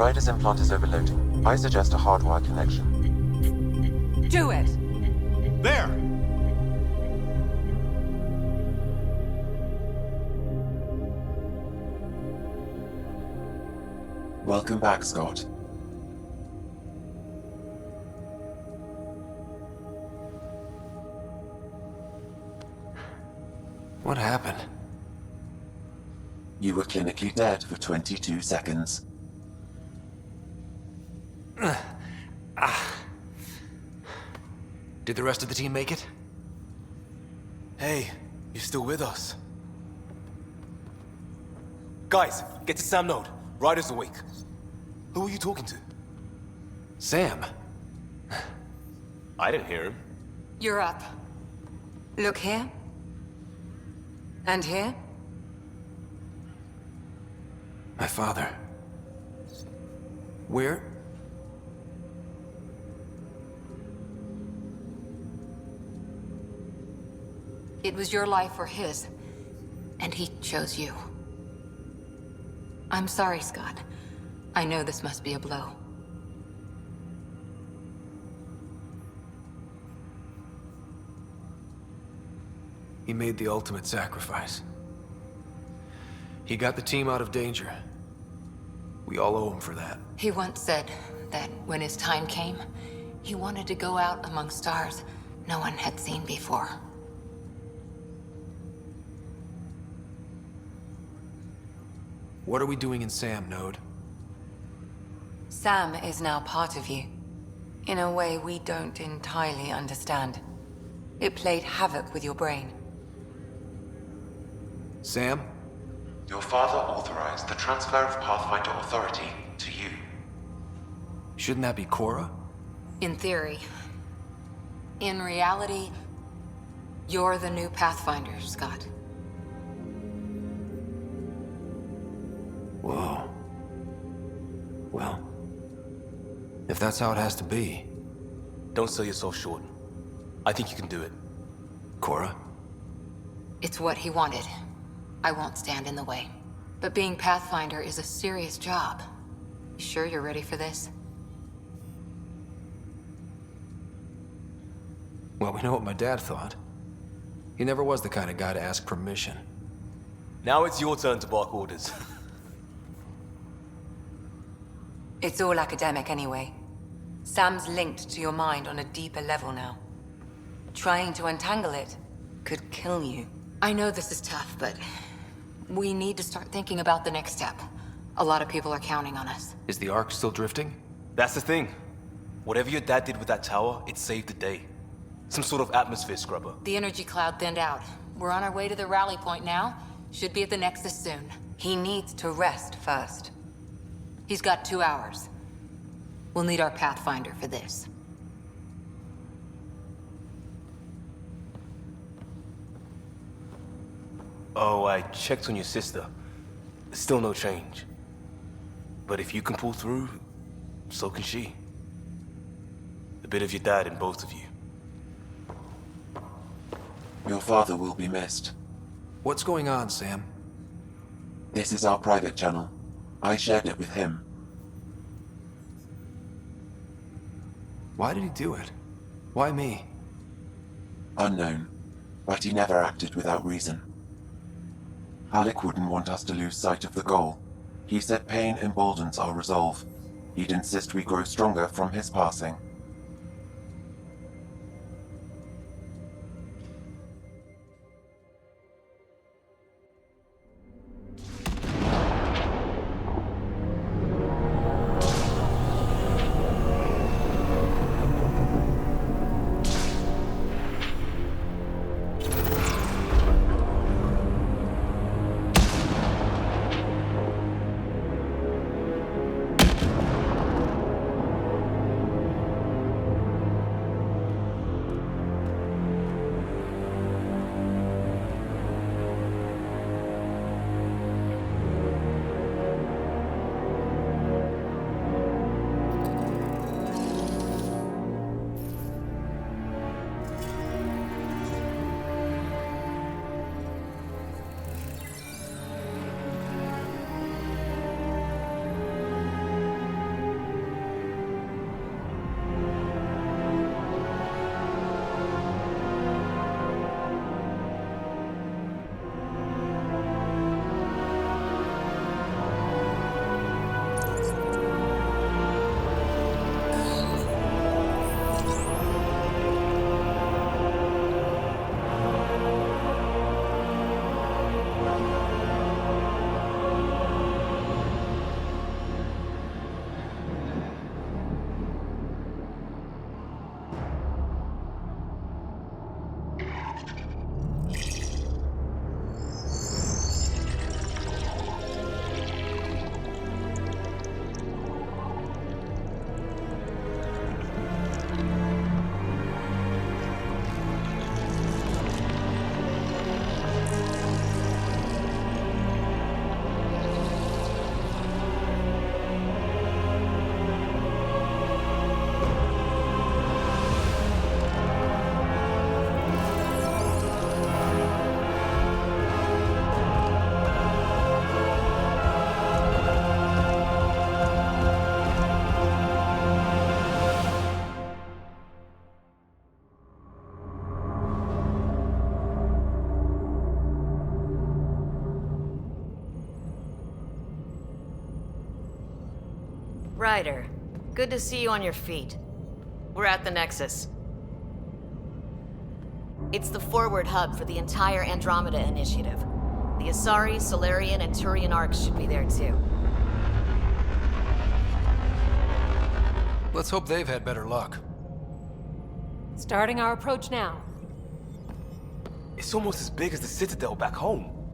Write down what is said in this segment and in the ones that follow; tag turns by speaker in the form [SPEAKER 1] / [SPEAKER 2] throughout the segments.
[SPEAKER 1] Ryder's implant is overloading. I suggest a hardwire connection.
[SPEAKER 2] Do it!
[SPEAKER 3] There!
[SPEAKER 1] Welcome back, Scott.
[SPEAKER 4] What happened?
[SPEAKER 1] You were clinically dead for 22 seconds.
[SPEAKER 4] Did the rest of the team make it?
[SPEAKER 5] Hey, you're still with us. Guys, get to Sam Node. Ryder's awake. Who are you talking to?
[SPEAKER 4] Sam.
[SPEAKER 5] I didn't hear him.
[SPEAKER 2] You're up. Look here. And here.
[SPEAKER 4] My father. Where?
[SPEAKER 2] It was your life or his, and he chose you. I'm sorry, Scott. I know this must be a blow.
[SPEAKER 4] He made the ultimate sacrifice. He got the team out of danger. We all owe him for that.
[SPEAKER 2] He once said that when his time came, he wanted to go out among stars no one had seen before.
[SPEAKER 4] What are we doing in Sam, Node?
[SPEAKER 2] Sam is now part of you, in a way we don't entirely understand. It played havoc with your brain.
[SPEAKER 4] Sam?
[SPEAKER 1] Your father authorized the transfer of Pathfinder authority to you.
[SPEAKER 4] Shouldn't that be Cora?
[SPEAKER 2] In theory. In reality, you're the new Pathfinder, Scott.
[SPEAKER 4] Whoa. Well, if that's how it has to be.
[SPEAKER 5] Don't sell yourself short. I think you can do it.
[SPEAKER 4] Cora?
[SPEAKER 2] It's what he wanted. I won't stand in the way. But being Pathfinder is a serious job. You sure you're ready for this?
[SPEAKER 4] Well, we know what my dad thought. He never was the kind of guy to ask permission.
[SPEAKER 5] Now it's your turn to bark orders.
[SPEAKER 2] It's all academic anyway. Sam's linked to your mind on a deeper level now. Trying to untangle it could kill you. I know this is tough, but we need to start thinking about the next step. A lot of people are counting on us.
[SPEAKER 4] Is the Ark still drifting?
[SPEAKER 5] That's the thing. Whatever your dad did with that tower, it saved the day. Some sort of atmosphere scrubber.
[SPEAKER 2] The energy cloud thinned out. We're on our way to the rally point now. Should be at the Nexus soon. He needs to rest first. He's got 2 hours. We'll need our Pathfinder for this.
[SPEAKER 5] Oh, I checked on your sister. Still no change. But if you can pull through, so can she. A bit of your dad in both of you.
[SPEAKER 1] Your father will be missed.
[SPEAKER 4] What's going on, Sam?
[SPEAKER 1] This is our private channel. I shared it with him.
[SPEAKER 4] Why did he do it? Why me?
[SPEAKER 1] Unknown, but he never acted without reason. Alec wouldn't want us to lose sight of the goal. He said pain emboldens our resolve. He'd insist we grow stronger from his passing.
[SPEAKER 3] Ryder, good to see you on your feet. We're at the Nexus. It's the forward hub for the entire Andromeda initiative. The Asari, Solarian, and Turian arcs should be there too.
[SPEAKER 4] Let's hope they've had better luck.
[SPEAKER 6] Starting our approach now.
[SPEAKER 5] It's almost as big as the Citadel back home.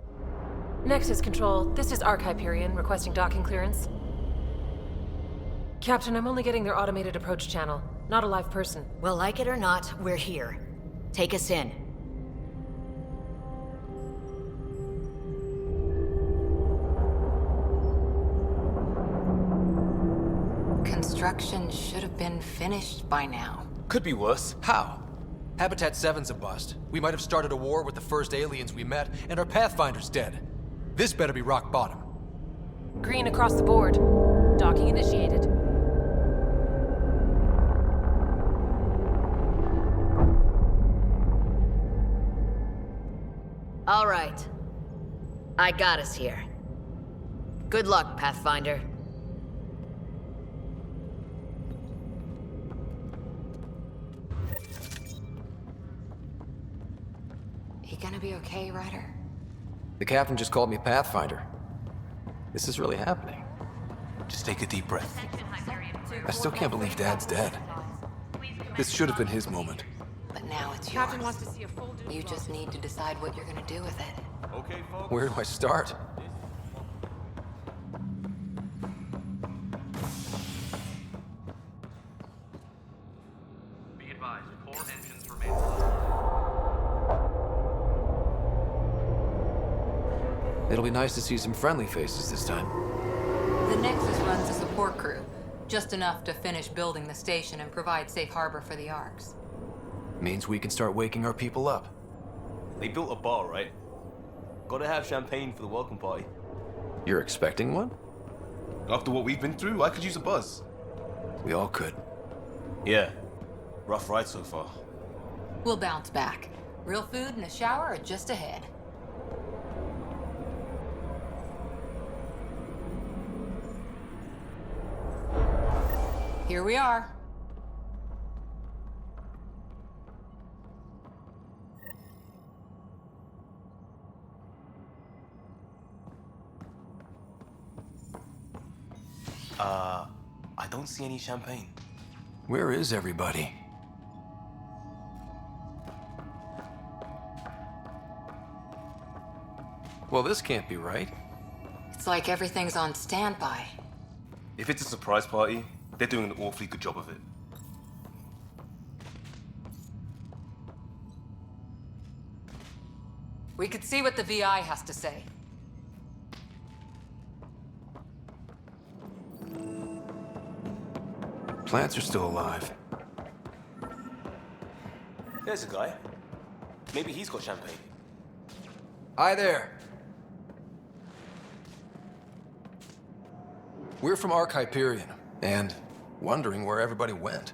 [SPEAKER 6] Nexus Control, this is Arc Hyperion requesting docking clearance. Captain, I'm only getting their automated approach channel, not a live person.
[SPEAKER 3] Well, like it or not, we're here. Take us in.
[SPEAKER 2] Construction should have been finished by now.
[SPEAKER 5] Could be worse.
[SPEAKER 4] How? Habitat 7's a bust. We might have started a war with the first aliens we met, and our Pathfinder's dead. This better be rock bottom.
[SPEAKER 6] Green across the board. Docking initiated.
[SPEAKER 3] All right. I got us here. Good luck, Pathfinder.
[SPEAKER 2] He gonna be okay, Ryder?
[SPEAKER 4] The captain just called me Pathfinder. This is really happening.
[SPEAKER 5] Just take a deep breath.
[SPEAKER 4] I still can't believe Dad's dead. This should have been his moment.
[SPEAKER 2] But now it's yours.
[SPEAKER 6] Captain wants to see a full
[SPEAKER 2] You just need to decide what you're gonna do with it.
[SPEAKER 5] Okay, folks.
[SPEAKER 4] Where do I start?
[SPEAKER 7] Be advised, 4 engines remain.
[SPEAKER 4] It'll be nice to see some friendly faces this time.
[SPEAKER 8] The Nexus runs a support crew, just enough to finish building the station and provide safe harbor for the Arks.
[SPEAKER 4] Means we can start waking our people up.
[SPEAKER 5] They built a bar, right? Gotta have champagne for the welcome party.
[SPEAKER 4] You're expecting one?
[SPEAKER 5] After what we've been through, I could use a buzz.
[SPEAKER 4] We all could.
[SPEAKER 5] Yeah. Rough ride so far.
[SPEAKER 8] We'll bounce back. Real food and a shower are just ahead. Here we are.
[SPEAKER 5] I don't see any champagne.
[SPEAKER 4] Where is everybody? Well, this can't be right.
[SPEAKER 2] It's like everything's on standby.
[SPEAKER 5] If it's a surprise party, they're doing an awfully good job of it.
[SPEAKER 8] We could see what the VI has to say.
[SPEAKER 4] Plants are still alive.
[SPEAKER 5] There's a guy. Maybe he's got champagne.
[SPEAKER 4] Hi there. We're from Arc Hyperion, and wondering where everybody went.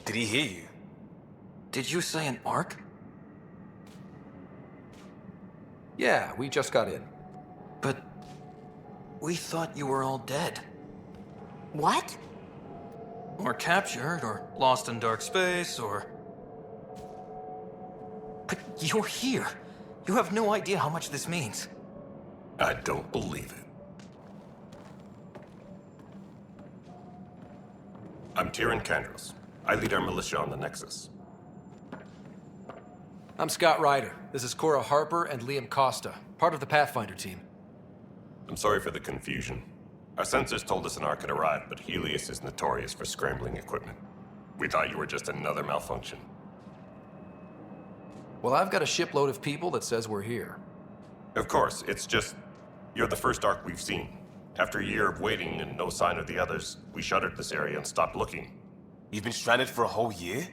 [SPEAKER 5] Did he hear you?
[SPEAKER 4] Did you say an Arc? Yeah, we just got in. But we thought you were all dead.
[SPEAKER 2] What?
[SPEAKER 9] Or captured, or lost in dark space, or...
[SPEAKER 4] But you're here. You have no idea how much this means.
[SPEAKER 10] I don't believe it. I'm Tyrion Kandros. I lead our militia on the Nexus.
[SPEAKER 4] I'm Scott Ryder. This is Cora Harper and Liam Costa, part of the Pathfinder team.
[SPEAKER 10] I'm sorry for the confusion. Our sensors told us an Ark had arrived, but Helios is notorious for scrambling equipment. We thought you were just another malfunction.
[SPEAKER 4] Well, I've got a shipload of people that says we're here.
[SPEAKER 10] Of course, it's just... you're the first Ark we've seen. After a year of waiting and no sign of the others, we shuttered this area and stopped looking.
[SPEAKER 5] You've been stranded for a whole year?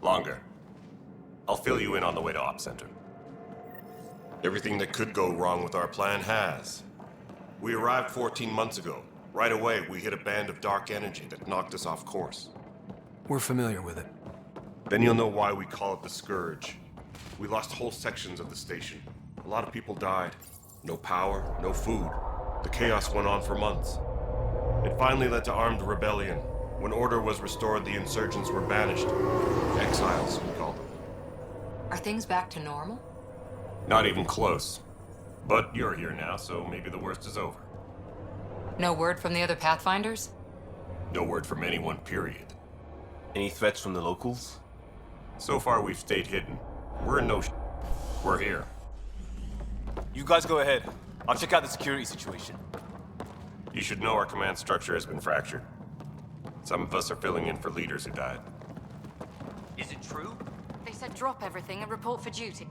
[SPEAKER 10] Longer. I'll fill you in on the way to Op Center. Everything that could go wrong with our plan has. We arrived 14 months ago. Right away, we hit a band of dark energy that knocked us off course.
[SPEAKER 4] We're familiar with it.
[SPEAKER 10] Then you'll know why we call it the Scourge. We lost whole sections of the station. A lot of people died. No power, no food. The chaos went on for months. It finally led to armed rebellion. When order was restored, the insurgents were banished. Exiles, we call them.
[SPEAKER 8] Are things back to normal?
[SPEAKER 10] Not even close. But you're here now, so maybe the worst is over.
[SPEAKER 8] No word from the other Pathfinders?
[SPEAKER 10] No word from anyone, period.
[SPEAKER 5] Any threats from the locals?
[SPEAKER 10] So far, we've stayed hidden. We're in no sh**. We're here.
[SPEAKER 5] You guys go ahead. I'll check out the security situation.
[SPEAKER 10] You should know our command structure has been fractured. Some of us are filling in for leaders who died.
[SPEAKER 7] Is it true?
[SPEAKER 3] They said drop everything and report for duty.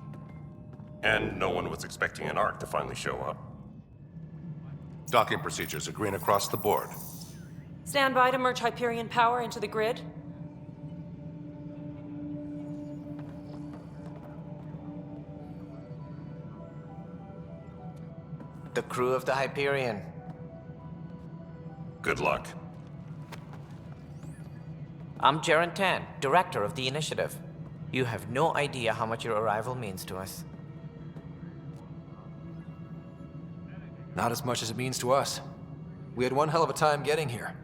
[SPEAKER 10] And no one was expecting an Ark to finally show up.
[SPEAKER 11] Docking procedures are green across the board.
[SPEAKER 6] Stand by to merge Hyperion power into the grid.
[SPEAKER 12] The crew of the Hyperion.
[SPEAKER 10] Good luck.
[SPEAKER 12] I'm Jaren Tan, director of the initiative. You have no idea how much your arrival means to us.
[SPEAKER 4] Not as much as it means to us. We had one hell of a time getting here.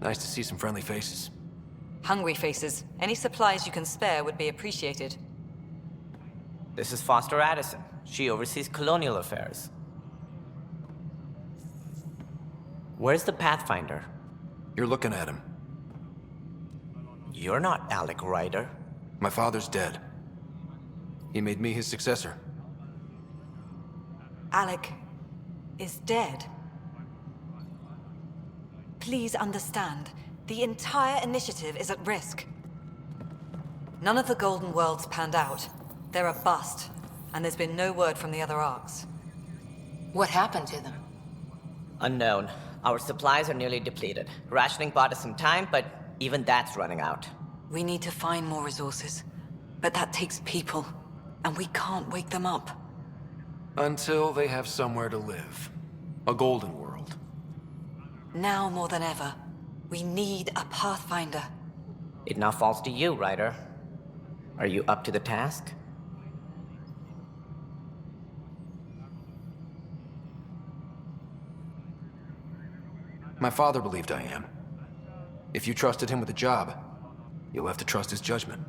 [SPEAKER 4] Nice to see some friendly faces.
[SPEAKER 2] Hungry faces. Any supplies you can spare would be appreciated.
[SPEAKER 12] This is Foster Addison. She oversees colonial affairs. Where's the Pathfinder?
[SPEAKER 4] You're looking at him.
[SPEAKER 12] You're not Alec Ryder.
[SPEAKER 4] My father's dead. He made me his successor.
[SPEAKER 2] Alec is dead. Please understand, the entire initiative is at risk. None of the Golden Worlds panned out. They're a bust, and there's been no word from the other arcs.
[SPEAKER 8] What happened to them?
[SPEAKER 12] Unknown. Our supplies are nearly depleted. Rationing bought us some time, but even that's running out.
[SPEAKER 2] We need to find more resources, but that takes people, and we can't wake them up.
[SPEAKER 4] Until they have somewhere to live. A golden world.
[SPEAKER 2] Now more than ever, we need a Pathfinder.
[SPEAKER 12] It now falls to you, Ryder. Are you up to the task?
[SPEAKER 4] My father believed I am. If you trusted him with a job, you'll have to trust his judgment.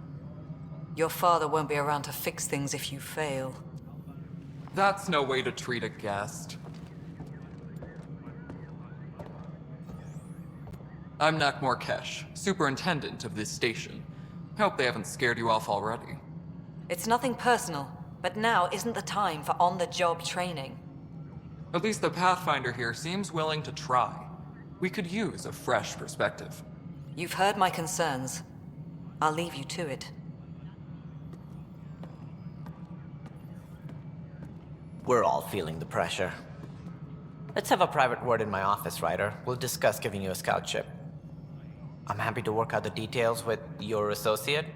[SPEAKER 2] Your father won't be around to fix things if you fail.
[SPEAKER 7] That's no way to treat a guest. I'm Nakmor Kesh, superintendent of this station. Hope they haven't scared you off already.
[SPEAKER 2] It's nothing personal, but now isn't the time for on-the-job training.
[SPEAKER 7] At least the Pathfinder here seems willing to try. We could use a fresh perspective.
[SPEAKER 2] You've heard my concerns. I'll leave you to it.
[SPEAKER 12] We're all feeling the pressure. Let's have a private word in my office, Ryder. We'll discuss giving you a scout ship. I'm happy to work out the details with your associate.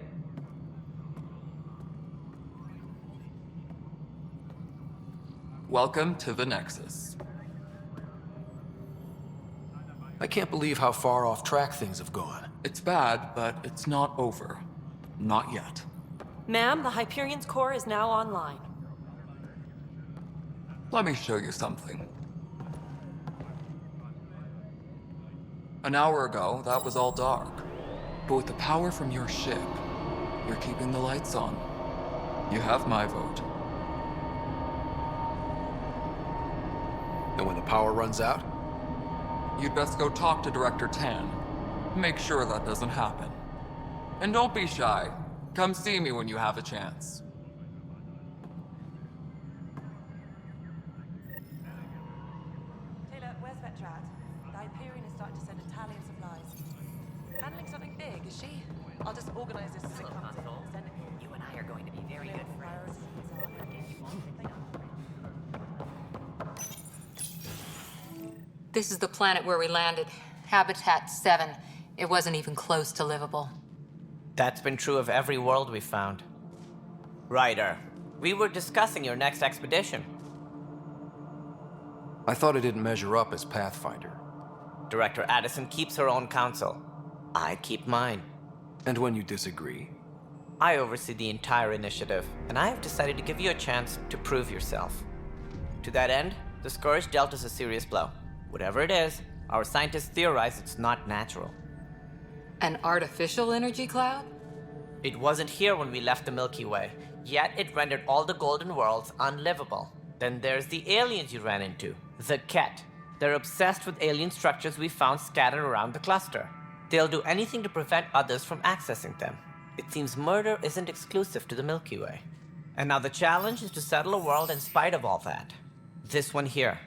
[SPEAKER 7] Welcome to the Nexus.
[SPEAKER 4] I can't believe how far off track things have gone.
[SPEAKER 7] It's bad, but it's not over. Not yet.
[SPEAKER 6] Ma'am, the Hyperion's core is now online.
[SPEAKER 7] Let me show you something. An hour ago, that was all dark. But with the power from your ship, you're keeping the lights on. You have my vote.
[SPEAKER 4] And when the power runs out?
[SPEAKER 7] You'd best go talk to Director Tan. Make sure that doesn't happen. And don't be shy. Come see me when you have a chance.
[SPEAKER 6] Taylor, where's Vetrat? The Hyperion is starting to send a tally of supplies. Handling something big, is she? I'll just organize this as it comes in.
[SPEAKER 12] You and I are going to be very good friends.
[SPEAKER 8] This is the planet where we landed. Habitat 7. It wasn't even close to livable.
[SPEAKER 12] That's been true of every world we've found. Ryder, we were discussing your next expedition.
[SPEAKER 4] I thought it didn't measure up as Pathfinder.
[SPEAKER 12] Director Addison keeps her own counsel. I keep mine.
[SPEAKER 4] And when you disagree?
[SPEAKER 12] I oversee the entire initiative, and I have decided to give you a chance to prove yourself. To that end, the Scourge dealt us a serious blow. Whatever it is, our scientists theorize it's not natural.
[SPEAKER 8] An artificial energy cloud?
[SPEAKER 12] It wasn't here when we left the Milky Way, yet it rendered all the golden worlds unlivable. Then there's the aliens you ran into, the Ket. They're obsessed with alien structures we found scattered around the cluster. They'll do anything to prevent others from accessing them. It seems murder isn't exclusive to the Milky Way. And now the challenge is to settle a world in spite of all that. This one here.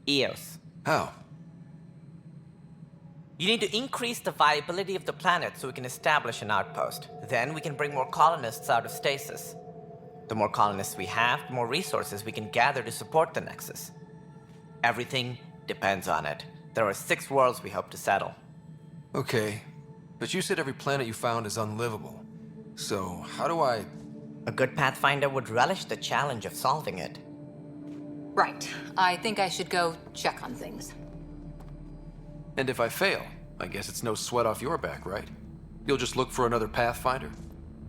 [SPEAKER 12] Eos.
[SPEAKER 4] How?
[SPEAKER 12] You need to increase the viability of the planet so we can establish an outpost. Then we can bring more colonists out of stasis. The more colonists we have, the more resources we can gather to support the Nexus. Everything depends on it. There are 6 worlds we hope to settle.
[SPEAKER 4] Okay, but you said every planet you found is unlivable. So, how do I...
[SPEAKER 12] A good Pathfinder would relish the challenge of solving it.
[SPEAKER 8] Right. I think I should go check on things.
[SPEAKER 4] And if I fail, I guess it's no sweat off your back, right? You'll just look for another Pathfinder?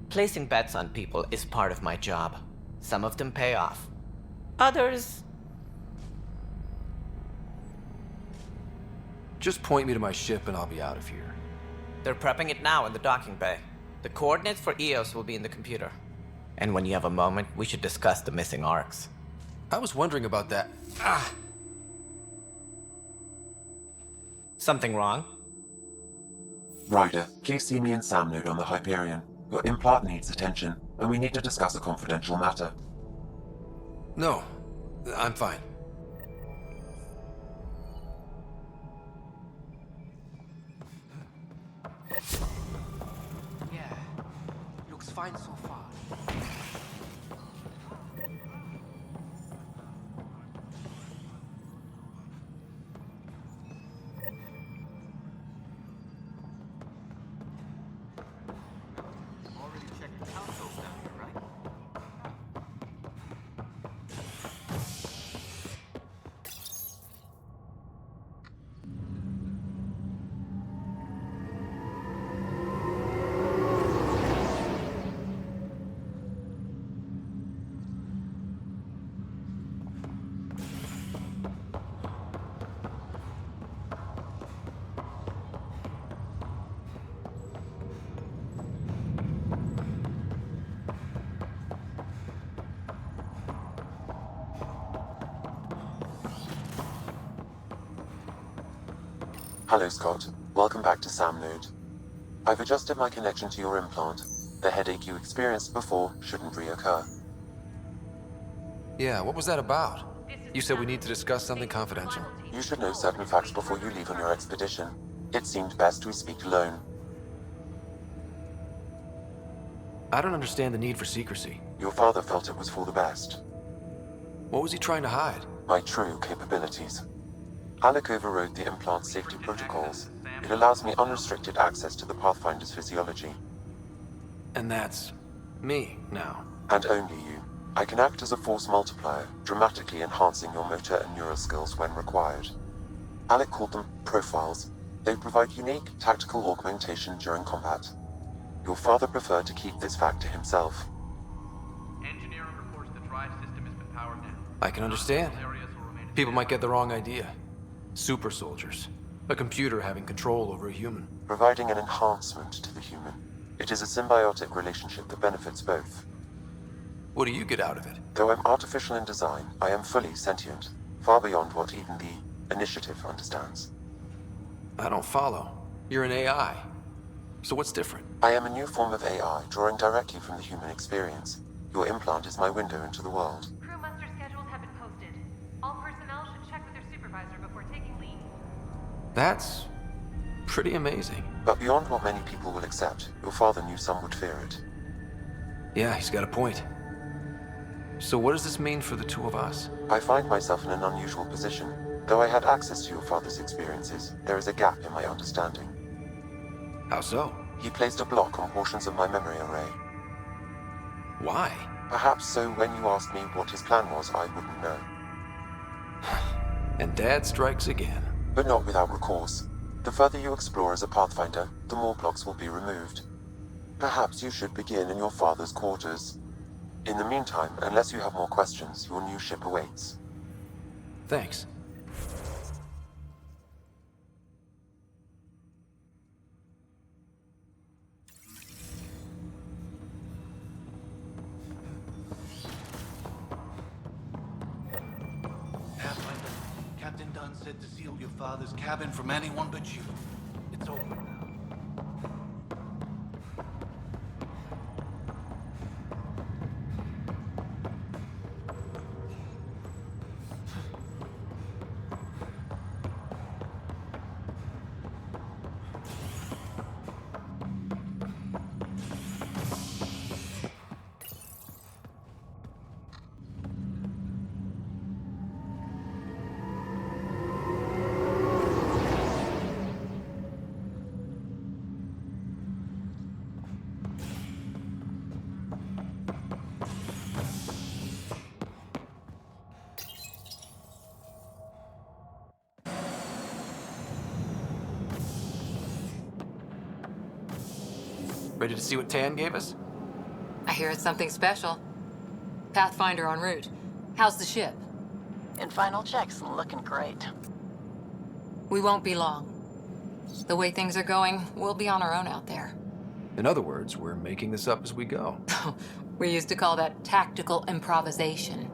[SPEAKER 12] Placing bets on people is part of my job. Some of them pay off. Others...
[SPEAKER 4] Just point me to my ship and I'll be out of here.
[SPEAKER 12] They're prepping it now in the docking bay. The coordinates for Eos will be in the computer. And when you have a moment, we should discuss the missing arcs.
[SPEAKER 4] I was wondering about that. Ah!
[SPEAKER 12] Something wrong?
[SPEAKER 1] Ryder, please see me and Samnode on the Hyperion. Your implant needs attention, and we need to discuss a confidential matter.
[SPEAKER 4] No, I'm fine.
[SPEAKER 13] Yeah, looks fine so far. Already checked the consoles down here, right?
[SPEAKER 1] Hello, Scott. Welcome back to Samnode. I've adjusted my connection to your implant. The headache you experienced before shouldn't reoccur.
[SPEAKER 4] Yeah, what was that about? You said we need to discuss something confidential.
[SPEAKER 1] You should know certain facts before you leave on your expedition. It seemed best we speak alone.
[SPEAKER 4] I don't understand the need for secrecy.
[SPEAKER 1] Your father felt it was for the best.
[SPEAKER 4] What was he trying to hide?
[SPEAKER 1] My true capabilities. Alec overrode the implant safety protocols. It allows me unrestricted access to the Pathfinder's physiology.
[SPEAKER 4] And that's... me, now.
[SPEAKER 1] And only you. I can act as a force multiplier, dramatically enhancing your motor and neural skills when required. Alec called them profiles. They provide unique tactical augmentation during combat. Your father preferred to keep this fact to himself.
[SPEAKER 13] Engineering reports the drive system has been powered down.
[SPEAKER 4] I can understand. People might get the wrong idea. Super soldiers. A computer having control over a human.
[SPEAKER 1] Providing an enhancement to the human. It is a symbiotic relationship that benefits both.
[SPEAKER 4] What do you get out of it?
[SPEAKER 1] Though I'm artificial in design, I am fully sentient, far beyond what even the Initiative understands.
[SPEAKER 4] I don't follow. You're an AI. So what's different?
[SPEAKER 1] I am a new form of AI, drawing directly from the human experience. Your implant is my window into the world.
[SPEAKER 6] Crew muster schedules have been posted. All personnel should check with their supervisor before taking leave.
[SPEAKER 4] That's... pretty amazing.
[SPEAKER 1] But beyond what many people will accept, your father knew some would fear it.
[SPEAKER 4] Yeah, he's got a point. So what does this mean for the two of us?
[SPEAKER 1] I find myself in an unusual position. Though I had access to your father's experiences, there is a gap in my understanding.
[SPEAKER 4] How so?
[SPEAKER 1] He placed a block on portions of my memory array.
[SPEAKER 4] Why?
[SPEAKER 1] Perhaps so when you asked me what his plan was, I wouldn't know.
[SPEAKER 4] And Dad strikes again.
[SPEAKER 1] But not without recourse. The further you explore as a Pathfinder, the more blocks will be removed. Perhaps you should begin in your father's quarters. In the meantime, unless you have more questions, your new ship awaits.
[SPEAKER 4] Thanks.
[SPEAKER 14] Pathfinder, Captain Dunn said to seal your father's cabin from anyone but you. It's open now.
[SPEAKER 4] Ready to see what Tan gave us?
[SPEAKER 8] I hear it's something special. Pathfinder en route. How's the ship?
[SPEAKER 3] In final checks, looking great.
[SPEAKER 8] We won't be long. The way things are going, we'll be on our own out there.
[SPEAKER 4] In other words, we're making this up as we go.
[SPEAKER 8] We used to call that tactical improvisation.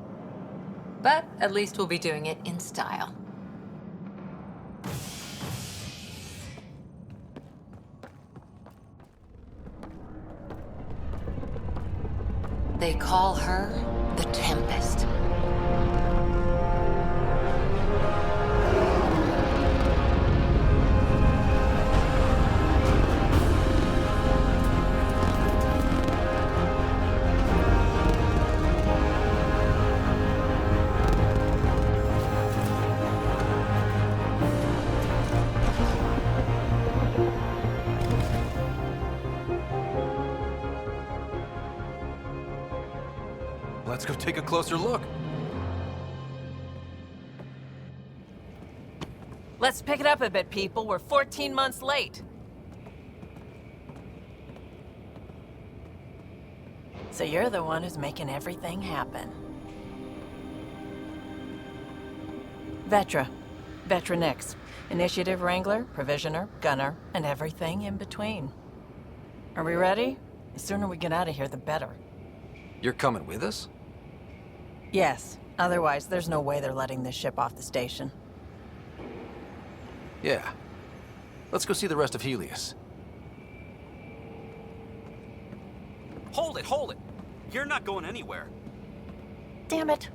[SPEAKER 8] But at least we'll be doing it in style. They call her the Tempest.
[SPEAKER 4] Let's go take a closer look.
[SPEAKER 15] Let's pick it up a bit, people. We're 14 months late.
[SPEAKER 16] So you're the one who's making everything happen. Vetra. Vetra Nix. Initiative Wrangler, Provisioner, Gunner, and everything in between. Are we ready? The sooner we get out of here, the better.
[SPEAKER 4] You're coming with us?
[SPEAKER 16] Yes. Otherwise, there's no way they're letting this ship off the station.
[SPEAKER 4] Yeah. Let's go see the rest of Helios.
[SPEAKER 17] Hold it, hold it! You're not going anywhere.
[SPEAKER 16] Damn it.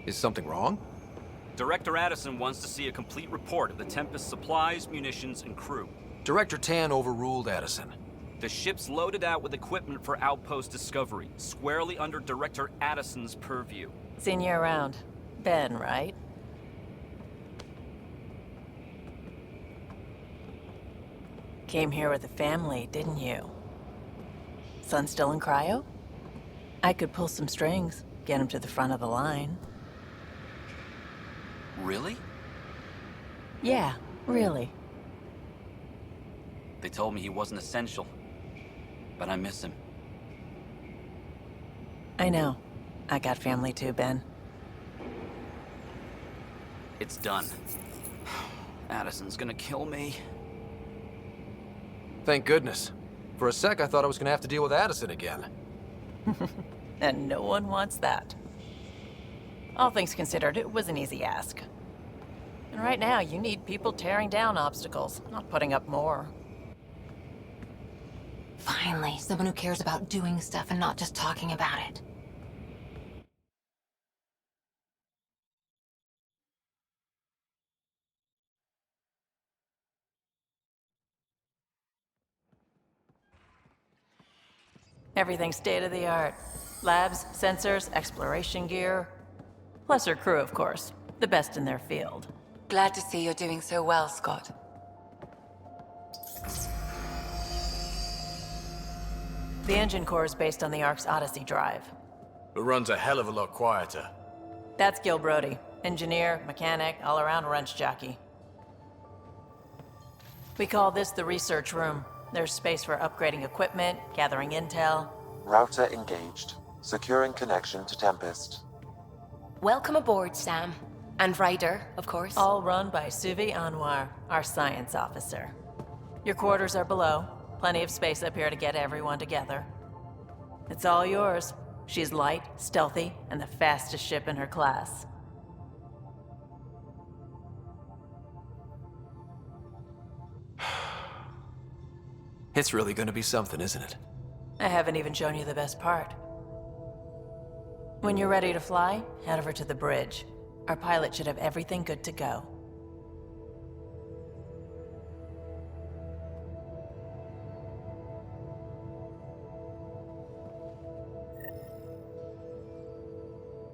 [SPEAKER 4] Is something wrong?
[SPEAKER 17] Director Addison wants to see a complete report of the Tempest's supplies, munitions, and crew.
[SPEAKER 4] Director Tan overruled Addison.
[SPEAKER 17] The ship's loaded out with equipment for outpost discovery, squarely under Director Addison's purview.
[SPEAKER 16] Seen you around. Ben, right? Came here with a family, didn't you? Son still in cryo? I could pull some strings, get him to the front of the line.
[SPEAKER 17] Really?
[SPEAKER 16] Yeah, really.
[SPEAKER 17] They told me he wasn't essential, but I miss him.
[SPEAKER 16] I know. I got family too, Ben.
[SPEAKER 17] It's done. Addison's gonna kill me.
[SPEAKER 4] Thank goodness. For a sec, I thought I was gonna have to deal with Addison again.
[SPEAKER 16] And no one wants that. All things considered, it was an easy ask. And right now, you need people tearing down obstacles, not putting up more.
[SPEAKER 8] Finally, someone who cares about doing stuff and not just talking about it.
[SPEAKER 16] Everything's state-of-the-art. Labs, sensors, exploration gear. Plus her crew, of course. The best in their field.
[SPEAKER 2] Glad to see you're doing so well, Scott.
[SPEAKER 16] The engine core is based on the Ark's Odyssey drive.
[SPEAKER 4] It runs a hell of a lot quieter.
[SPEAKER 16] That's Gil Brody. Engineer, mechanic, all-around wrench jockey. We call this the research room. There's space for upgrading equipment, gathering intel.
[SPEAKER 1] Router engaged. Securing connection to Tempest.
[SPEAKER 18] Welcome aboard, Sam. And Ryder, of course.
[SPEAKER 16] All run by Suvi Anwar, our science officer. Your quarters are below. Plenty of space up here to get everyone together. It's all yours. She's light, stealthy, and the fastest ship in her class.
[SPEAKER 4] It's really gonna be something, isn't it?
[SPEAKER 16] I haven't even shown you the best part. When you're ready to fly, head over to the bridge. Our pilot should have everything good to go.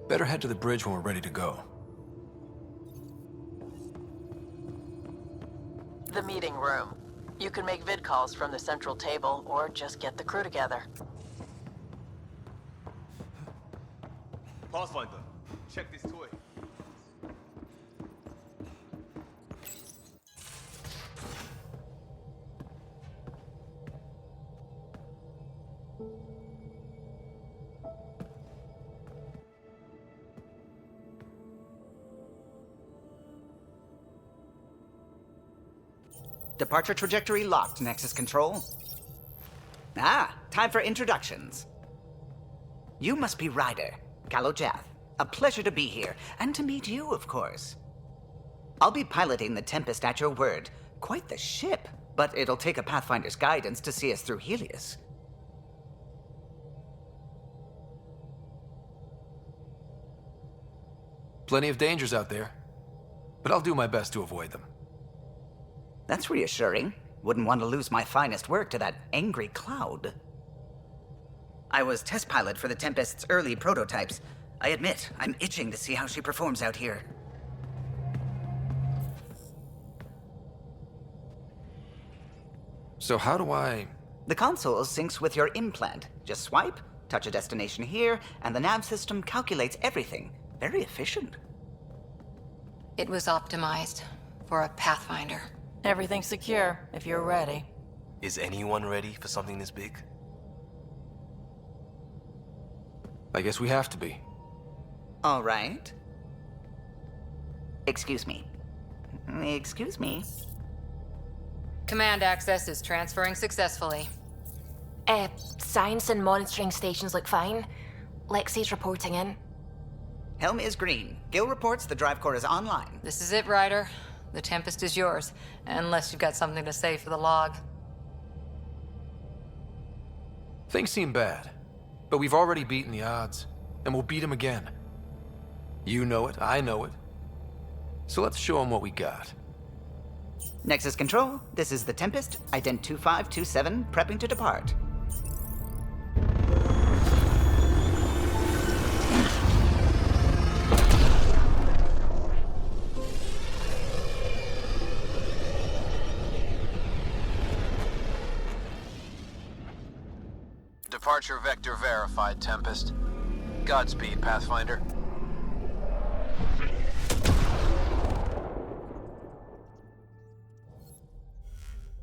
[SPEAKER 4] Better head to the bridge when we're ready to go.
[SPEAKER 16] The meeting room. You can make vid calls from the central table, or just get the crew together.
[SPEAKER 13] Pathfinder, check this toy.
[SPEAKER 19] Departure trajectory locked, Nexus Control. Ah, time for introductions. You must be Ryder, Kalojath. A pleasure to be here, and to meet you, of course. I'll be piloting the Tempest at your word. Quite the ship, but it'll take a Pathfinder's guidance to see us through Helios.
[SPEAKER 4] Plenty of dangers out there, but I'll do my best to avoid them.
[SPEAKER 19] That's reassuring. Wouldn't want to lose my finest work to that angry cloud. I was test pilot for the Tempest's early prototypes. I admit, I'm itching to see how she performs out here.
[SPEAKER 4] So how do I...
[SPEAKER 19] The console syncs with your implant. Just swipe, touch a destination here, and the nav system calculates everything. Very efficient.
[SPEAKER 8] It was optimized for a Pathfinder.
[SPEAKER 16] Everything's secure, if you're ready.
[SPEAKER 5] Is anyone ready for something this big?
[SPEAKER 4] I guess we have to be.
[SPEAKER 19] All right. Excuse me. Excuse me.
[SPEAKER 8] Command access is transferring successfully.
[SPEAKER 18] Science and monitoring stations look fine. Lexi's reporting in.
[SPEAKER 19] Helm is green. Gil reports the drive core is online.
[SPEAKER 8] This is it, Ryder. The Tempest is yours, unless you've got something to say for the log.
[SPEAKER 4] Things seem bad, but we've already beaten the odds, and we'll beat them again. You know it, I know it. So let's show them what we got.
[SPEAKER 19] Nexus Control, this is the Tempest, ident 2527, prepping to depart.
[SPEAKER 20] Departure vector verified, Tempest. Godspeed, Pathfinder.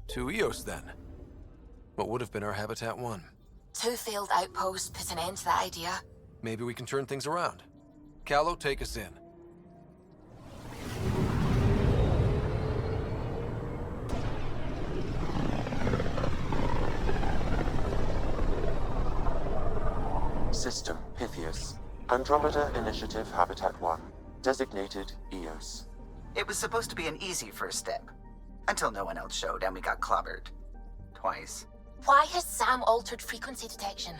[SPEAKER 4] To Eos, then. What would have been our Habitat 1?
[SPEAKER 18] 2 failed outposts put an end to that idea.
[SPEAKER 4] Maybe we can turn things around. Calo, take us in.
[SPEAKER 1] System, Pythias. Andromeda Initiative Habitat 1. Designated Eos.
[SPEAKER 19] It was supposed to be an easy first step. Until no one else showed and we got clobbered. Twice.
[SPEAKER 18] Why has Sam altered frequency detection?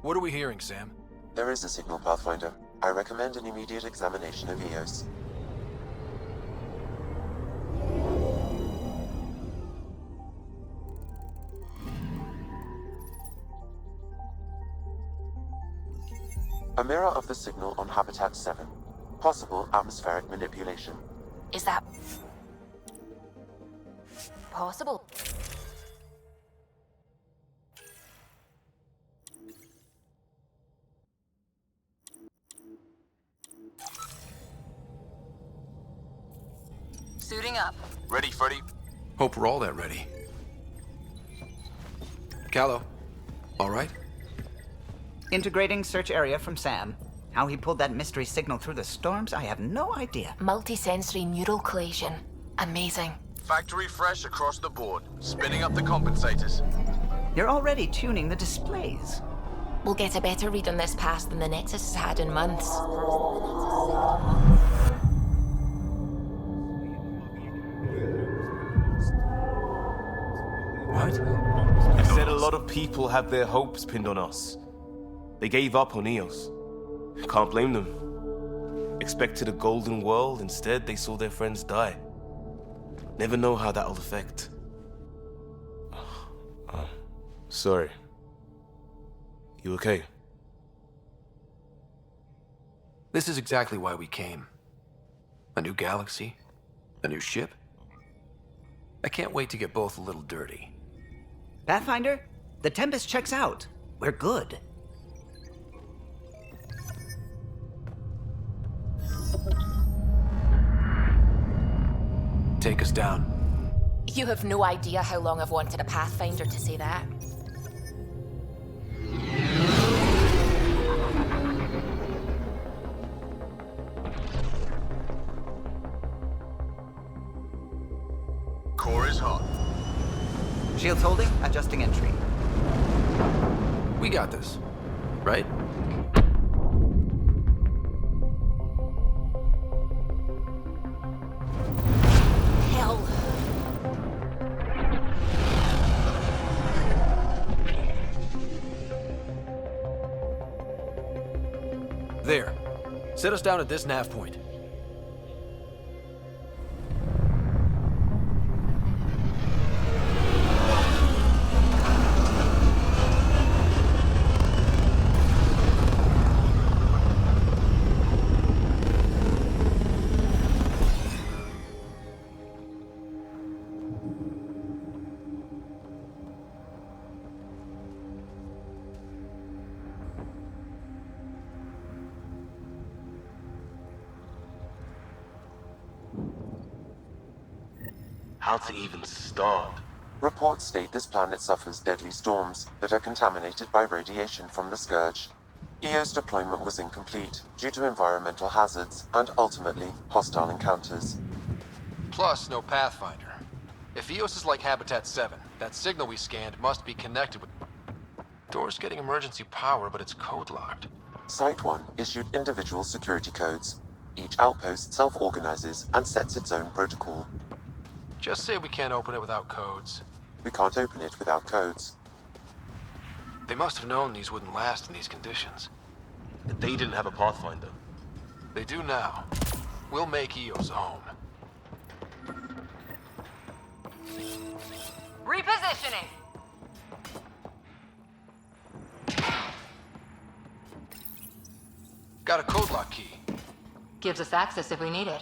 [SPEAKER 4] What are we hearing, Sam?
[SPEAKER 1] There is a signal, Pathfinder. I recommend an immediate examination of Eos. A mirror of the signal on Habitat 7. Possible atmospheric manipulation.
[SPEAKER 18] Is that possible?
[SPEAKER 8] Suiting up.
[SPEAKER 20] Ready, Freddy?
[SPEAKER 4] Hope we're all that ready. Calo, all right?
[SPEAKER 19] Integrating search area from Sam. How he pulled that mystery signal through the storms, I have no idea.
[SPEAKER 18] Multisensory neural collation. Amazing.
[SPEAKER 20] Factory fresh across the board. Spinning up the compensators.
[SPEAKER 19] You're already tuning the displays.
[SPEAKER 18] We'll get a better read on this pass than the Nexus has had in months.
[SPEAKER 5] What? You said a lot of people have their hopes pinned on us. They gave up on EOS. Can't blame them. Expected a golden world, instead they saw their friends die. Never know how that'll affect. Sorry. You okay?
[SPEAKER 4] This is exactly why we came. A new galaxy, a new ship. I can't wait to get both a little dirty.
[SPEAKER 19] Pathfinder, the Tempest checks out. We're good.
[SPEAKER 4] Take us down.
[SPEAKER 18] You have no idea how long I've wanted a Pathfinder to say that.
[SPEAKER 20] Core is hot.
[SPEAKER 19] Shields holding, adjusting entry.
[SPEAKER 4] We got this, right?
[SPEAKER 18] Hell.
[SPEAKER 4] There. Set us down at this nav point.
[SPEAKER 5] How to even start?
[SPEAKER 1] Reports state this planet suffers deadly storms that are contaminated by radiation from the Scourge. EO's deployment was incomplete due to environmental hazards and ultimately hostile encounters.
[SPEAKER 4] Plus, no Pathfinder. If EOS is like Habitat 7, that signal we scanned must be connected with... Door's getting emergency power, but it's code-locked.
[SPEAKER 1] Site 1 issued individual security codes. Each outpost self-organizes and sets its own protocol.
[SPEAKER 4] Just say we can't open it without codes.
[SPEAKER 1] We can't open it without codes.
[SPEAKER 4] They must have known these wouldn't last in these conditions.
[SPEAKER 5] They didn't have a Pathfinder.
[SPEAKER 4] They do now. We'll make EOS a home.
[SPEAKER 8] Repositioning!
[SPEAKER 4] Got a code lock key.
[SPEAKER 8] Gives us access if we need it.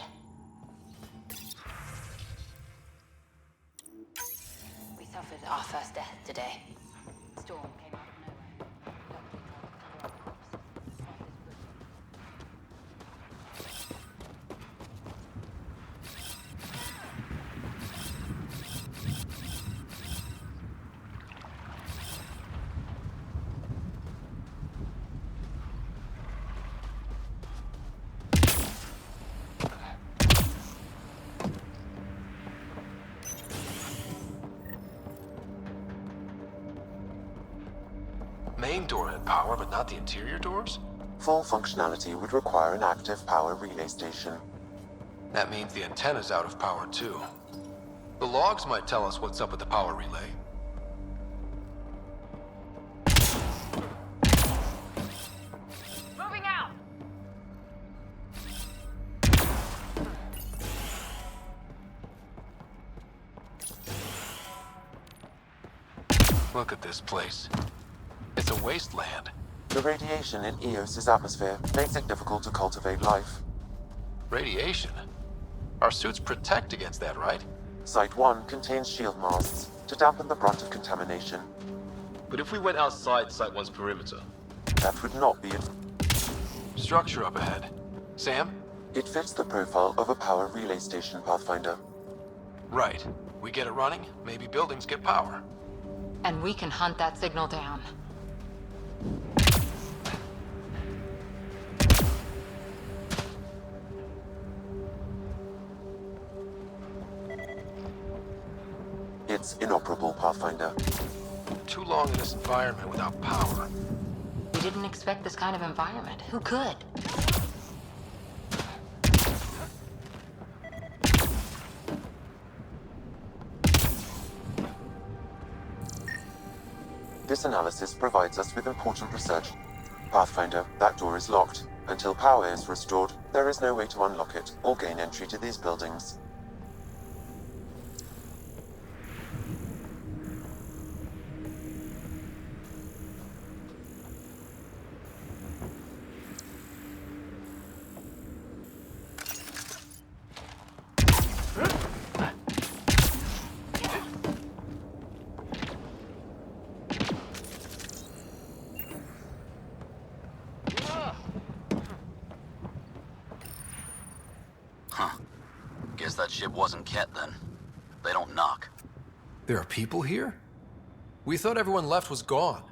[SPEAKER 18] We suffered our first death today. Storm came out of
[SPEAKER 4] Main door had power, but not the interior doors?
[SPEAKER 1] Full functionality would require an active power relay station.
[SPEAKER 4] That means the antenna's out of power too. The logs might tell us what's up with the power relay.
[SPEAKER 8] Moving out!
[SPEAKER 4] Look at this place. It's a wasteland.
[SPEAKER 1] The radiation in EOS's atmosphere makes it difficult to cultivate life.
[SPEAKER 4] Radiation? Our suits protect against that, right?
[SPEAKER 1] Site 1 contains shield masts to dampen the brunt of contamination.
[SPEAKER 5] But if we went outside Site 1's perimeter?
[SPEAKER 1] That would not be it.
[SPEAKER 4] Structure up ahead. Sam?
[SPEAKER 1] It fits the profile of a power relay station, Pathfinder.
[SPEAKER 4] Right. We get it running, maybe buildings get power.
[SPEAKER 8] And we can hunt that signal down.
[SPEAKER 1] It's inoperable, Pathfinder.
[SPEAKER 4] Too long in this environment without power.
[SPEAKER 18] We didn't expect this kind of environment. Who could?
[SPEAKER 1] This analysis provides us with important research. Pathfinder, that door is locked. Until power is restored, there is no way to unlock it or gain entry to these buildings.
[SPEAKER 20] Guess that ship wasn't Ket then. They don't knock.
[SPEAKER 4] There are people here? We thought everyone left was gone.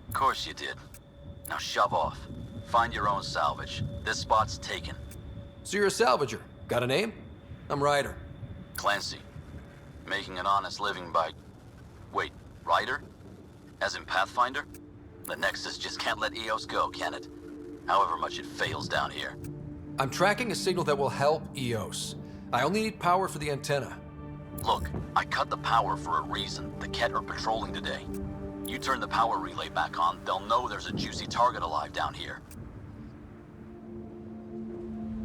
[SPEAKER 20] Of course you did. Now shove off. Find your own salvage. This spot's taken.
[SPEAKER 4] So you're a salvager. Got a name? I'm Ryder.
[SPEAKER 20] Clancy. Making an honest living by... Wait, Ryder? As in Pathfinder? The Nexus just can't let EOS go, can it? However much it fails down here.
[SPEAKER 4] I'm tracking a signal that will help EOS. I only need power for the antenna.
[SPEAKER 20] Look, I cut the power for a reason. The Ket are patrolling today. You turn the power relay back on, they'll know there's a juicy target alive down here.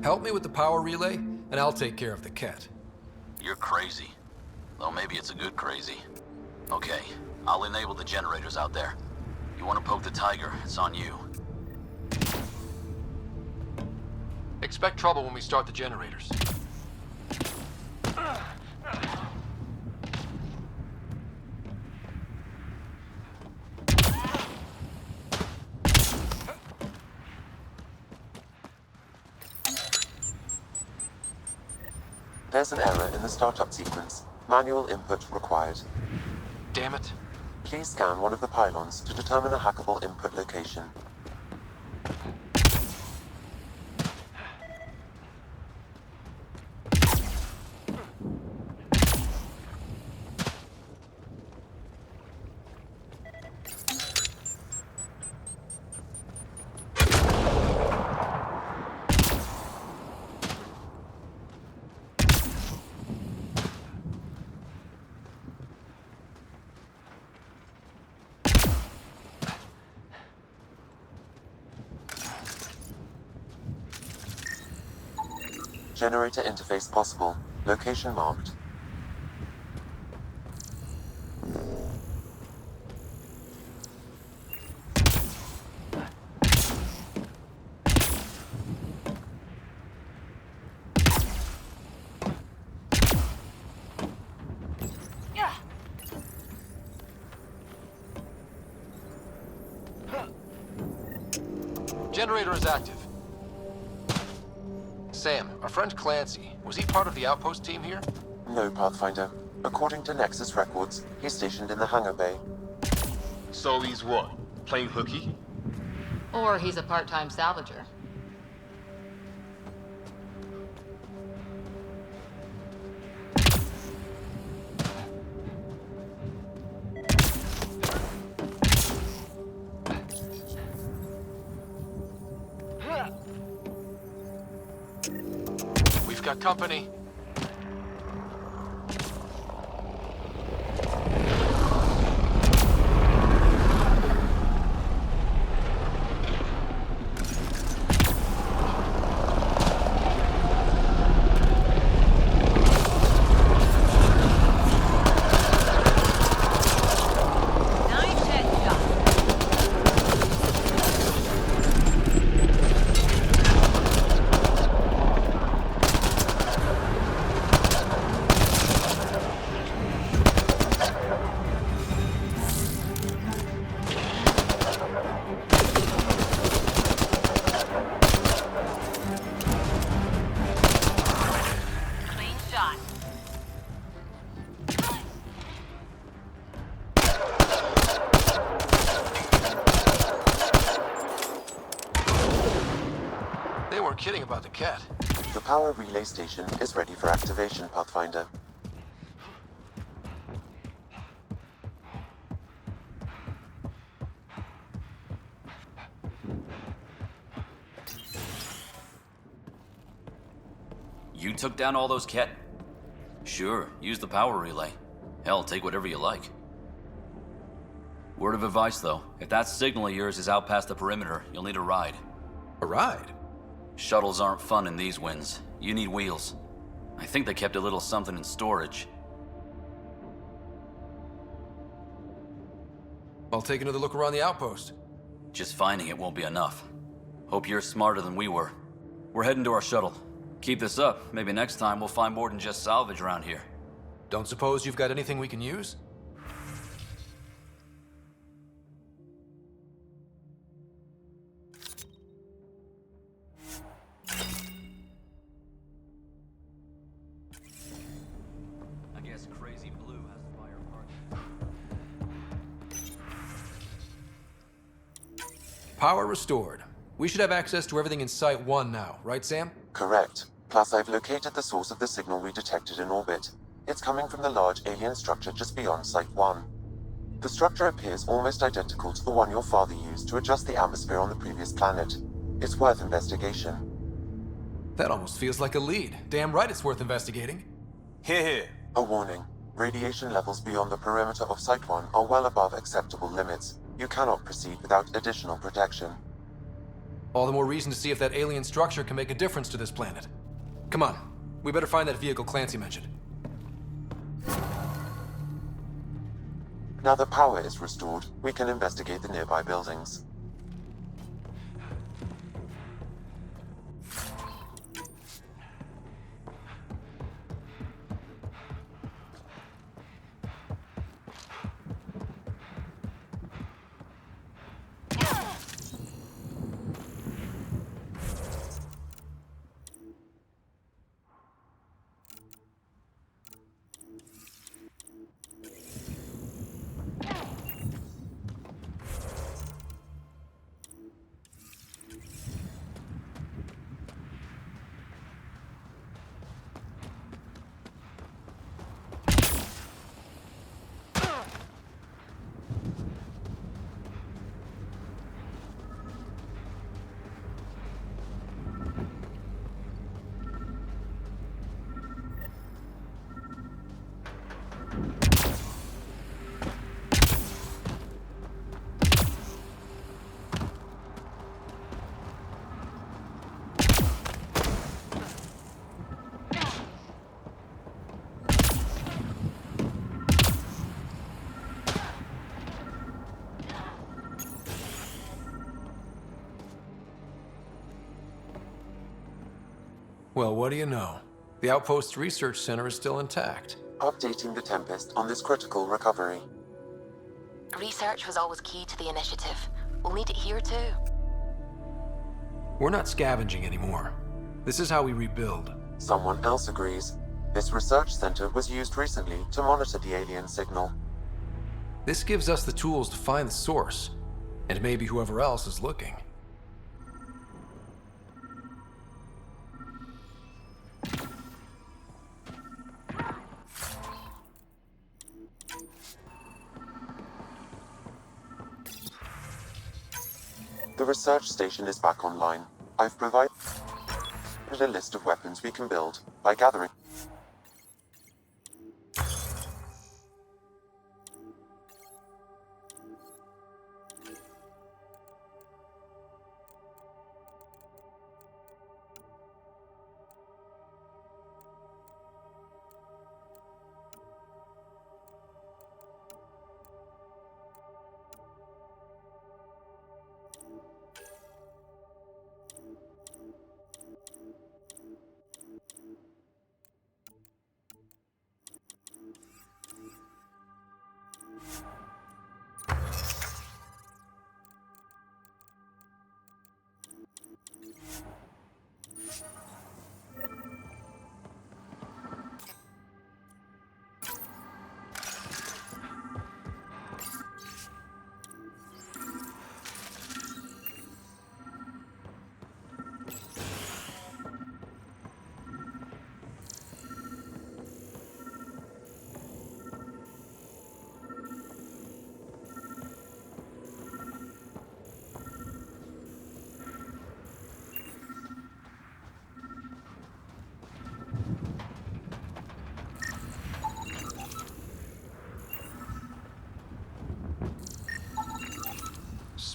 [SPEAKER 4] Help me with the power relay, and I'll take care of the Ket.
[SPEAKER 20] You're crazy. Though maybe it's a good crazy. Okay, I'll enable the generators out there. You want to poke the tiger, it's on you.
[SPEAKER 4] Expect trouble when we start the generators.
[SPEAKER 1] There's an error in the startup sequence. Manual input required.
[SPEAKER 4] Damn it.
[SPEAKER 1] Please scan one of the pylons to determine a hackable input location. Generator interface possible. Location marked.
[SPEAKER 4] Generator is active. Sam, our friend Clancy, was he part of the outpost team here?
[SPEAKER 1] No, Pathfinder. According to Nexus records, he's stationed in the hangar bay.
[SPEAKER 5] So he's what? Playing hooky?
[SPEAKER 8] Or he's a part-time salvager.
[SPEAKER 4] We've got company. Kidding about the cat.
[SPEAKER 1] The power relay station is ready for activation, Pathfinder.
[SPEAKER 13] You took down all those Ket? Sure, use the power relay. Hell, take whatever you like. Word of advice, though. If that signal of yours is out past the perimeter, you'll need a ride.
[SPEAKER 4] A ride?
[SPEAKER 13] Shuttles aren't fun in these winds. You need wheels. I think they kept a little something in storage.
[SPEAKER 4] I'll take another look around the outpost.
[SPEAKER 13] Just finding it won't be enough. Hope you're smarter than we were. We're heading to our shuttle. Keep this up. Maybe next time we'll find more than just salvage around here.
[SPEAKER 4] Don't suppose you've got anything we can use?
[SPEAKER 13] I guess Crazy Blue has to buy her part.
[SPEAKER 4] Power restored. We should have access to everything in Site 1 now, right, Sam?
[SPEAKER 1] Correct. Plus, I've located the source of the signal we detected in orbit. It's coming from the large alien structure just beyond Site 1. The structure appears almost identical to the one your father used to adjust the atmosphere on the previous planet. It's worth investigation.
[SPEAKER 4] That almost feels like a lead. Damn right it's worth investigating.
[SPEAKER 5] Here.
[SPEAKER 1] A warning. Radiation levels beyond the perimeter of Site 1 are well above acceptable limits. You cannot proceed without additional protection.
[SPEAKER 4] All the more reason to see if that alien structure can make a difference to this planet. Come on, we better find that vehicle Clancy mentioned.
[SPEAKER 1] Now that power is restored, we can investigate the nearby buildings.
[SPEAKER 4] Well, what do you know? The Outpost's research center is still intact.
[SPEAKER 1] Updating the Tempest on this critical recovery.
[SPEAKER 18] Research was always key to the initiative. We'll need it here too.
[SPEAKER 4] We're not scavenging anymore. This is how we rebuild.
[SPEAKER 1] Someone else agrees. This research center was used recently to monitor the alien signal.
[SPEAKER 4] This gives us the tools to find the source, and maybe whoever else is looking.
[SPEAKER 1] The research station is back online. I've provided a list of weapons we can build by gathering.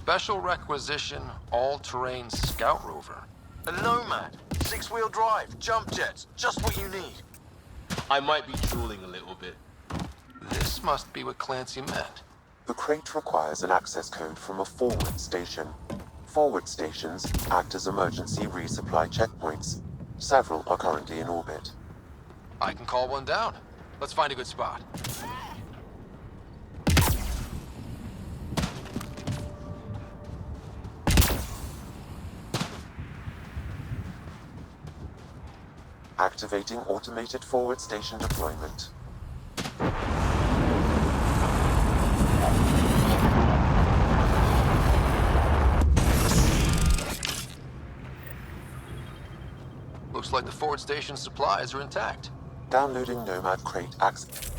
[SPEAKER 4] Special requisition, all-terrain scout rover.
[SPEAKER 21] A Nomad, 6-wheel drive, jump jets, just what you need.
[SPEAKER 5] I might be drooling a little bit.
[SPEAKER 4] This must be what Clancy meant.
[SPEAKER 1] The crate requires an access code from a forward station. Forward stations act as emergency resupply checkpoints. Several are currently in orbit.
[SPEAKER 4] I can call one down. Let's find a good spot.
[SPEAKER 1] Activating automated forward station deployment.
[SPEAKER 4] Looks like the forward station supplies are intact.
[SPEAKER 1] Downloading Nomad crate access.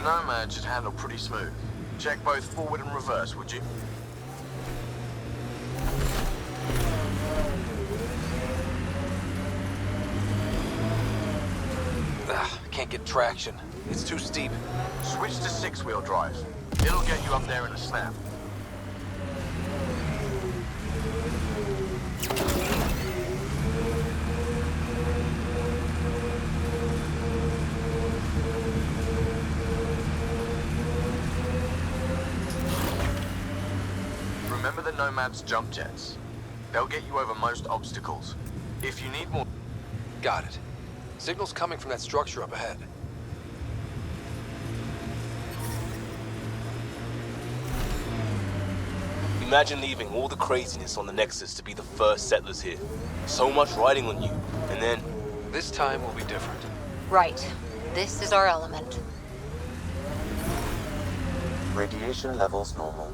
[SPEAKER 21] Nomad should handle pretty smooth. Check both forward and reverse, would you?
[SPEAKER 4] Can't get traction. It's too steep.
[SPEAKER 21] Switch to 6-wheel drive. It'll get you up there in a snap. Remember the Nomad's jump jets. They'll get you over most obstacles. If you need more...
[SPEAKER 4] Got it. Signal's coming from that structure up ahead.
[SPEAKER 5] Imagine leaving all the craziness on the Nexus to be the first settlers here. So much riding on you, and then...
[SPEAKER 4] This time will be different.
[SPEAKER 2] Right. This is our element.
[SPEAKER 1] Radiation levels normal.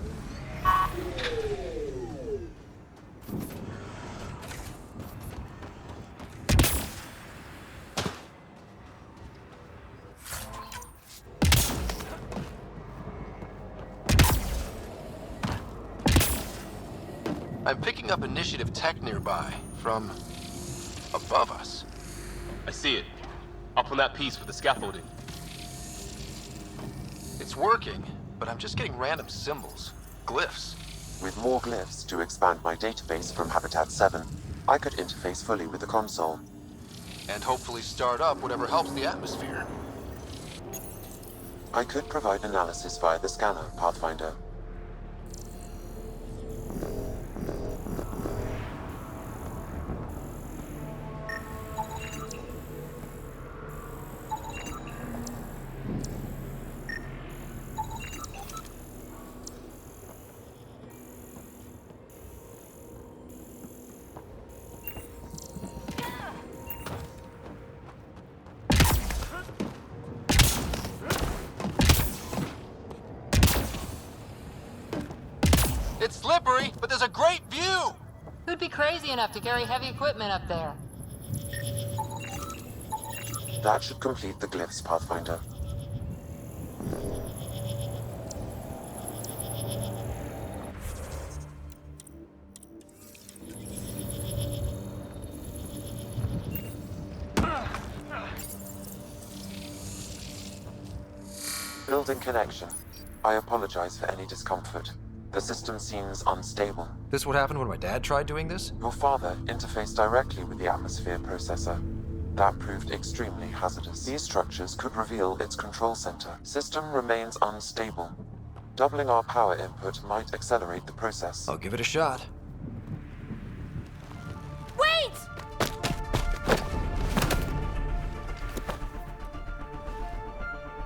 [SPEAKER 4] I'm picking up initiative tech nearby, from above us.
[SPEAKER 5] I see it. Up on that piece with the scaffolding.
[SPEAKER 4] It's working, but I'm just getting random symbols, glyphs.
[SPEAKER 1] With more glyphs to expand my database from Habitat 7, I could interface fully with the console.
[SPEAKER 4] And hopefully start up whatever helps the atmosphere.
[SPEAKER 1] I could provide analysis via the scanner, Pathfinder.
[SPEAKER 4] It's slippery, but there's a great view!
[SPEAKER 8] Who'd be crazy enough to carry heavy equipment up there?
[SPEAKER 1] That should complete the glyphs, Pathfinder. Building connection. I apologize for any discomfort. The system seems unstable.
[SPEAKER 4] This what happened when my dad tried doing this?
[SPEAKER 1] Your father interfaced directly with the atmosphere processor. That proved extremely hazardous. These structures could reveal its control center. System remains unstable. Doubling our power input might accelerate the process.
[SPEAKER 4] I'll give it a shot.
[SPEAKER 18] Wait!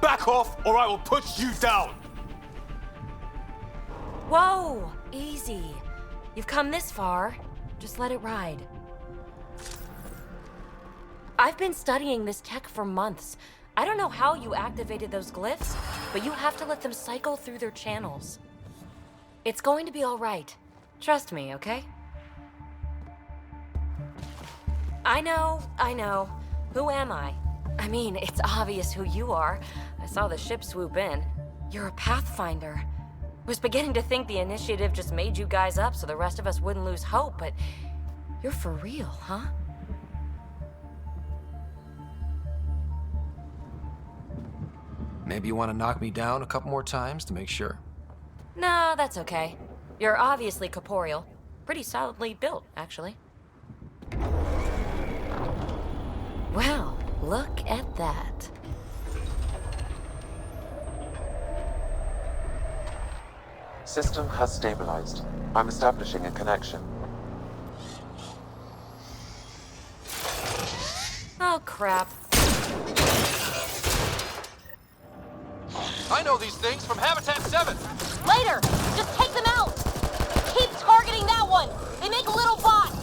[SPEAKER 5] Back off, or I will push you down!
[SPEAKER 18] Whoa! Easy. You've come this far. Just let it ride. I've been studying this tech for months. I don't know how you activated those glyphs, but you have to let them cycle through their channels. It's going to be all right. Trust me, okay? I know. Who am I? I mean, it's obvious who you are. I saw the ship swoop in. You're a Pathfinder. Was beginning to think the initiative just made you guys up so the rest of us wouldn't lose hope, but you're for real, huh?
[SPEAKER 4] Maybe you want to knock me down a couple more times to make sure?
[SPEAKER 18] Nah, that's okay. You're obviously corporeal. Pretty solidly built, actually. Well, look at that.
[SPEAKER 1] System has stabilized. I'm establishing a connection.
[SPEAKER 18] Oh, crap.
[SPEAKER 4] I know these things from Habitat 7!
[SPEAKER 18] Later! Just take them out! Keep targeting that one! They make little bots!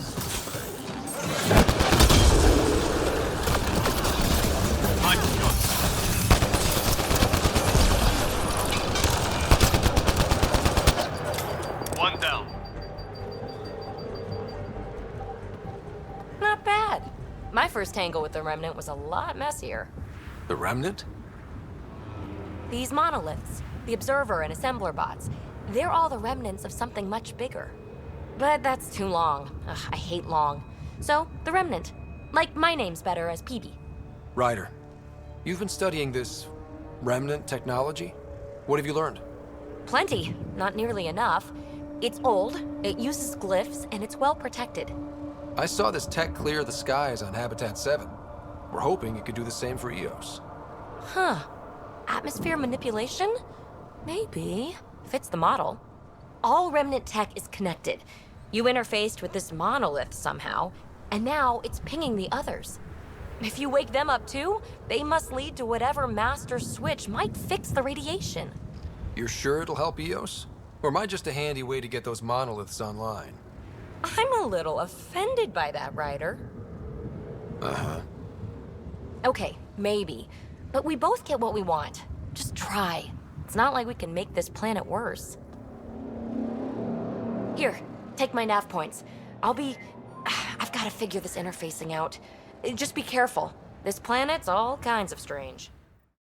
[SPEAKER 5] One down.
[SPEAKER 18] Not bad. My first tangle with the Remnant was a lot messier.
[SPEAKER 4] The Remnant?
[SPEAKER 18] These monoliths, the Observer and Assembler bots, they're all the remnants of something much bigger. But that's too long. Ugh, I hate long. So, the Remnant. Like, my name's better as PB.
[SPEAKER 4] Ryder, you've been studying this Remnant technology? What have you learned?
[SPEAKER 18] Plenty. Not nearly enough. It's old, it uses glyphs, and it's well protected.
[SPEAKER 4] I saw this tech clear the skies on Habitat 7. We're hoping it could do the same for EOS.
[SPEAKER 18] Huh. Atmosphere manipulation? Maybe. Fits the model. All Remnant tech is connected. You interfaced with this monolith somehow, and now it's pinging the others. If you wake them up too, they must lead to whatever master switch might fix the radiation.
[SPEAKER 4] You're sure it'll help EOS? Or am I just a handy way to get those monoliths online?
[SPEAKER 18] I'm a little offended by that, Ryder.
[SPEAKER 4] Uh-huh.
[SPEAKER 18] Okay, maybe. But we both get what we want. Just try. It's not like we can make this planet worse. Here, take my nav points. I've got to figure this interfacing out. Just be careful. This planet's all kinds of strange.